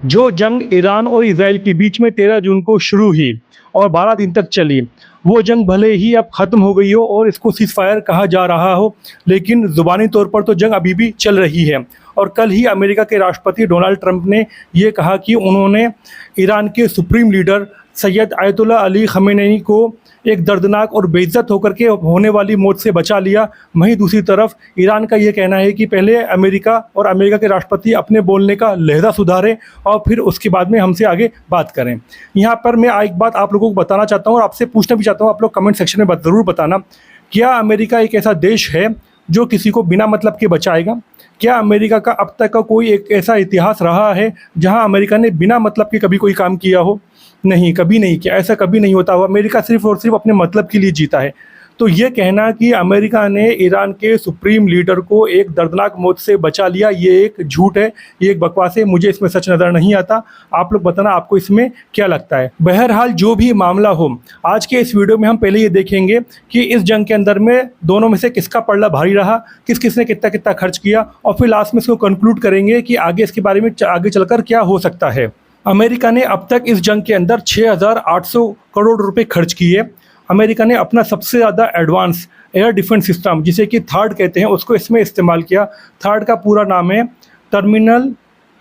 जो जंग ईरान और इसराइल के बीच में 13 जून को शुरू हुई और 12 दिन तक चली, वो जंग भले ही अब ख़त्म हो गई हो और इसको सीज़फायर कहा जा रहा हो, लेकिन ज़ुबानी तौर पर तो जंग अभी भी चल रही है। और कल ही अमेरिका के राष्ट्रपति डोनाल्ड ट्रंप ने ये कहा कि उन्होंने ईरान के supreme leader Sayyid Ayatollah Ali ख़amenei को एक दर्दनाक और बेइज्जत होकर के होने वाली मौत से बचा लिया। वहीं दूसरी तरफ ईरान का ये कहना है कि पहले अमेरिका और अमेरिका के राष्ट्रपति अपने बोलने का लहजा सुधारें और फिर उसके बाद में हमसे आगे बात करें। यहाँ पर मैं एक बात आप लोगों को बताना चाहता हूँ और आपसे पूछना भी चाहता हूँ, आप लोग कमेंट सेक्शन में ज़रूर बताना, क्या अमेरिका एक ऐसा देश है जो किसी को बिना मतलब के बचाएगा? क्या अमेरिका का अब तक का कोई एक ऐसा इतिहास रहा है जहां अमेरिका ने बिना मतलब के कभी कोई काम किया हो? नहीं, कभी नहीं किया, ऐसा कभी नहीं होता हो। अमेरिका सिर्फ़ और सिर्फ अपने मतलब के लिए जीता है। तो ये कहना कि अमेरिका ने ईरान के सुप्रीम लीडर को एक दर्दनाक मौत से बचा लिया, ये एक झूठ है, ये एक बकवास है। मुझे इसमें सच नज़र नहीं आता। आप लोग बताना आपको इसमें क्या लगता है। बहरहाल जो भी मामला हो, आज के इस वीडियो में हम पहले ये देखेंगे कि इस जंग के अंदर में दोनों में से किसका पलड़ा भारी रहा, किस किसने कितना कितना खर्च किया, और फिर लास्ट में इसको कंक्लूड करेंगे कि आगे इसके बारे में आगे चलकर क्या हो सकता है। अमेरिका ने अब तक इस जंग के अंदर 6,800 करोड़ रुपए खर्च किए। अमेरिका ने अपना सबसे ज़्यादा एडवांस एयर डिफेंस सिस्टम, जिसे कि थार्ड कहते हैं, उसको इसमें इस्तेमाल किया। थार्ड का पूरा नाम है terminal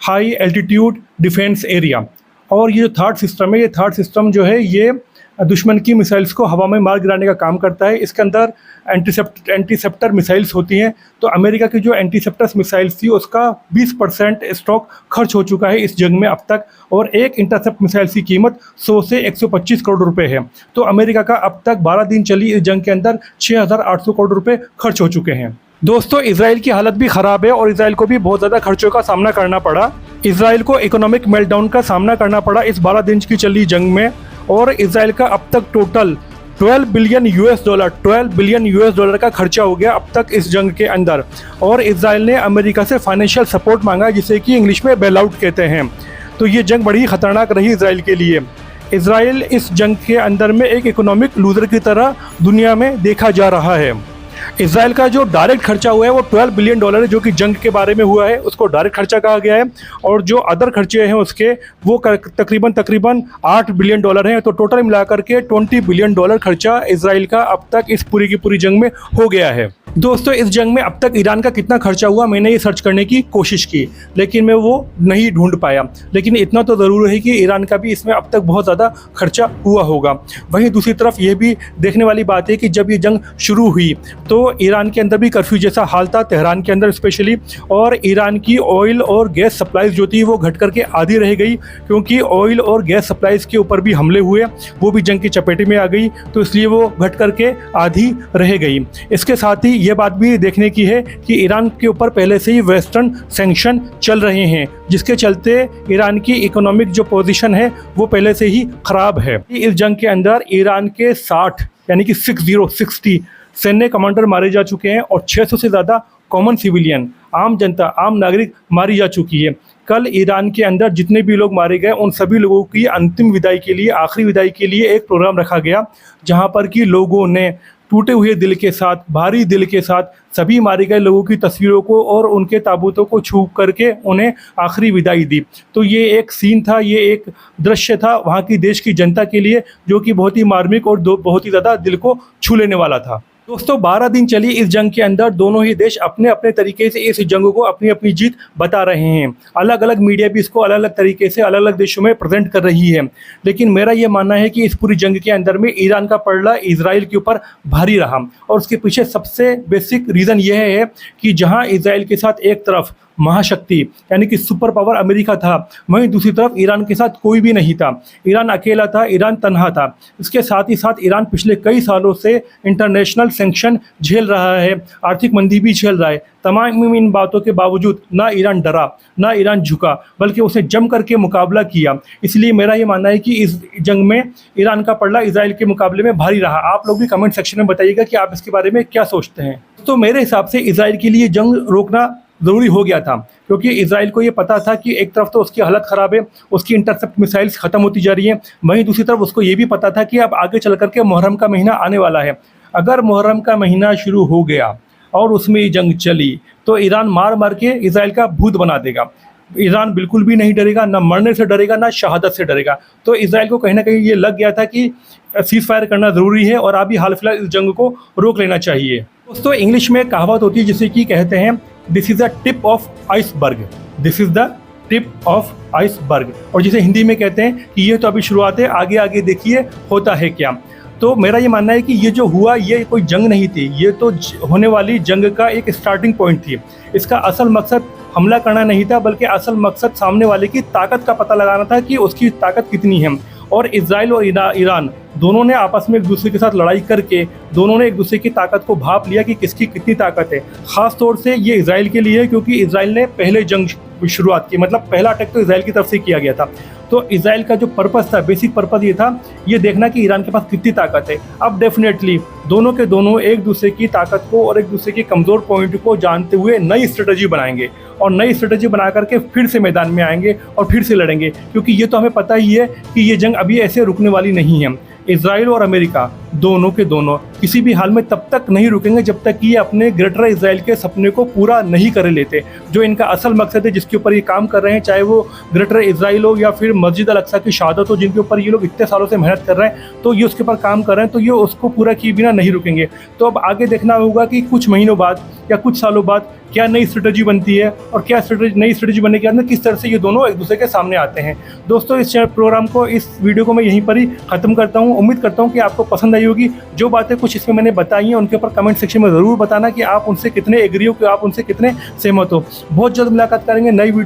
high altitude defence area. और ये जो थार्ड सिस्टम है, ये थार्ड सिस्टम जो है ये दुश्मन की मिसाइल्स को हवा में मार गिराने का काम करता है। इसके अंदर एंटीसेप्टर मिसाइल्स होती हैं। तो अमेरिका की जो एंटीसेप्टर्स मिसाइल्स थी उसका 20% स्टॉक खर्च हो चुका है इस जंग में अब तक, और एक इंटरसेप्ट मिसाइल की कीमत 100 से 125 करोड़ रुपए है। तो अमेरिका का अब तक 12 दिन चली इस जंग के अंदर 6,800 करोड़ रुपए खर्च हो चुके हैं। दोस्तों, इसराइल की हालत भी ख़राब है और इसराइल को भी बहुत ज़्यादा खर्चों का सामना करना पड़ा। इसराइल को इकोनॉमिक मेल्टडाउन का सामना करना पड़ा इस 12 दिन की चली जंग में। और इसराइल का अब तक टोटल 12 बिलियन यूएस डॉलर का खर्चा हो गया अब तक इस जंग के अंदर। और इसराइल ने अमेरिका से फाइनेंशियल सपोर्ट मांगा, जिसे कि इंग्लिश में बेल आउट कहते हैं। तो ये जंग बड़ी ख़तरनाक रही इसराइल के लिए। इसराइल इस जंग के अंदर में एक इकोनॉमिक लूजर की तरह दुनिया में देखा जा रहा है। इसराइल का जो डायरेक्ट खर्चा हुआ है वो 12 बिलियन डॉलर है, जो कि जंग के बारे में हुआ है, उसको डायरेक्ट खर्चा कहा गया है। और जो अदर खर्चे हैं उसके वो तकरीबन 8 बिलियन डॉलर हैं। तो टोटल मिलाकर के 20 बिलियन डॉलर खर्चा इसराइल का अब तक इस पूरी की पूरी जंग में हो गया है। दोस्तों, इस जंग में अब तक ईरान का कितना खर्चा हुआ मैंने ये सर्च करने की कोशिश की, लेकिन मैं वो नहीं ढूंढ पाया। लेकिन इतना तो ज़रूर है कि ईरान का भी इसमें अब तक बहुत ज़्यादा खर्चा हुआ होगा। वहीं दूसरी तरफ ये भी देखने वाली बात है कि जब ये जंग शुरू हुई तो ईरान के अंदर भी कर्फ्यू जैसा हाल था, तेहरान के अंदर स्पेशली। और ईरान की ऑयल और गैस सप्लाईज जो थी वो घट करके आधी रह गई, क्योंकि ऑयल और गैस सप्लाईज के ऊपर भी हमले हुए, वो भी जंग की चपेटे में आ गई, तो इसलिए वो घट करके आधी रह गई। इसके साथ ही ये बात भी देखने की है कि ईरान के ऊपर पहले से ही वेस्टर्न सैंक्शन चल रहे हैं, जिसके चलते ईरान की इकोनॉमिक जो पोजीशन है वो पहले से ही ख़राब है। इस जंग के अंदर ईरान के 60 यानी कि 60 सैन्य कमांडर मारे जा चुके हैं और 600 से ज़्यादा कॉमन सिविलियन, आम जनता, आम नागरिक मारी जा चुकी है। कल ईरान के अंदर जितने भी लोग मारे गए उन सभी लोगों की अंतिम विदाई के लिए, आखिरी विदाई के लिए एक प्रोग्राम रखा गया, जहां पर कि लोगों ने टूटे हुए दिल के साथ, भारी दिल के साथ सभी मारे गए लोगों की तस्वीरों को और उनके ताबूतों को छू करके उन्हें आखिरी विदाई दी। तो ये एक सीन था, ये एक दृश्य था वहाँ की देश की जनता के लिए, जो कि बहुत ही मार्मिक और बहुत ही ज़्यादा दिल को छू लेने वाला था। दोस्तों, 12 दिन चली इस जंग के अंदर दोनों ही देश अपने अपने तरीके से इस जंग को अपनी अपनी जीत बता रहे हैं। अलग अलग मीडिया भी इसको अलग अलग तरीके से अलग अलग देशों में प्रेजेंट कर रही है। लेकिन मेरा ये मानना है कि इस पूरी जंग के अंदर में ईरान का पलड़ा इसराइल के ऊपर भारी रहा, और उसके पीछे सबसे बेसिक रीज़न यह है कि जहाँ इसराइल के साथ एक तरफ महाशक्ति यानी कि सुपर पावर अमेरिका था, वहीं दूसरी तरफ ईरान के साथ कोई भी नहीं था। ईरान अकेला था, ईरान तन्हा था। इसके साथ ही साथ ईरान पिछले कई सालों से इंटरनेशनल सैंक्शन झेल रहा है, आर्थिक मंदी भी झेल रहा है। तमाम इन बातों के बावजूद ना ईरान डरा, ना ईरान झुका, बल्कि उसने जम करके मुकाबला किया। इसलिए मेरा ये मानना है कि इस जंग में ईरान का पलड़ा इसराइल के मुकाबले में भारी रहा। आप लोग भी कमेंट सेक्शन में बताइएगा कि आप इसके बारे में क्या सोचते हैं। तो मेरे हिसाब से इसराइल के लिए जंग रोकना ज़रूरी हो गया था, क्योंकि इसराइल को ये पता था कि एक तरफ तो उसकी हालत ख़राब है, उसकी इंटरसेप्ट मिसाइल्स ख़त्म होती जा रही हैं, वहीं दूसरी तरफ उसको ये भी पता था कि अब आगे चल करके मुहर्रम का महीना आने वाला है। अगर मुहर्रम का महीना शुरू हो गया और उसमें जंग चली तो ईरान मार मार के इसराइल का भूत बना देगा। ईरान बिल्कुल भी नहीं डरेगा, ना मरने से डरेगा, ना शहादत से डरेगा। तो इज़राइल को कहीं न कहीं ये लग गया था कि सीज़ फायर करना ज़रूरी है और अभी हाल-फिलहाल इस जंग को रोक लेना चाहिए। दोस्तों, इंग्लिश में एक कहावत होती है जिसे कि कहते हैं, this is the tip of iceberg, this is the tip of iceberg, और जिसे हिंदी में कहते हैं कि ये तो अभी शुरुआत है, आगे आगे देखिए होता है क्या। तो मेरा ये मानना है कि ये जो हुआ ये कोई जंग नहीं थी, ये तो होने वाली जंग का एक स्टार्टिंग पॉइंट थी। इसका असल मकसद हमला करना नहीं था, बल्कि असल मकसद सामने वाले की ताकत का पता लगाना था कि उसकी ताकत कितनी है। और इज़राइल और ईरान दोनों ने आपस में एक दूसरे के साथ लड़ाई करके दोनों ने एक दूसरे की ताकत को भांप लिया कि किसकी कितनी ताकत है। ख़ास तौर से ये इज़राइल के लिए है, क्योंकि इज़राइल ने पहले जंग शुरुआत की, मतलब पहला अटैक तो इज़राइल की तरफ से किया गया था। तो इज़राइल का जो पर्पस था, बेसिक पर्पस ये था, ये देखना कि ईरान के पास कितनी ताकत है। अब डेफिनेटली दोनों के दोनों एक दूसरे की ताकत को और एक दूसरे के कमज़ोर पॉइंट को जानते हुए नई स्ट्रेटजी बनाएंगे, और नई स्ट्रेटजी बना करके फिर से मैदान में आएंगे और फिर से लड़ेंगे, क्योंकि ये तो हमें पता ही है कि ये जंग अभी ऐसे रुकने वाली नहीं है। इज़राइल और अमेरिका दोनों के दोनों किसी भी हाल में तब तक नहीं रुकेंगे जब तक कि ये अपने ग्रेटर इज़राइल के सपने को पूरा नहीं कर लेते। जो इनका असल मकसद है, जिसके ऊपर ये काम कर रहे हैं, चाहे वो ग्रेटर इज़राइल हो या फिर मस्जिद अल अक्सा की शहादत हो, जिनके ऊपर ये लोग इतने सालों से मेहनत कर रहे हैं, तो ये उसके ऊपर काम कर रहे हैं, तो ये उसको पूरा किए बिना नहीं रुकेंगे। तो अब आगे देखना होगा कि कुछ महीनों बाद या कुछ सालों बाद क्या नई स्ट्रेटजी बनती है, और क्या नई स्ट्रेटजी बनने के बाद में किस तरह से ये दोनों एक दूसरे के सामने आते हैं। दोस्तों, इस प्रोग्राम को, इस वीडियो को मैं यहीं पर ही ख़त्म करता हूँ। उम्मीद करता हूँ कि आपको पसंद आई होगी। जो बातें कुछ इसमें मैंने बताई हैं उनके ऊपर कमेंट सेक्शन में ज़रूर बताना कि आप उनसे कितने एग्री हो, कि आप उनसे कितने सहमत हो। बहुत जल्द मुलाकात करेंगे नई वीडियो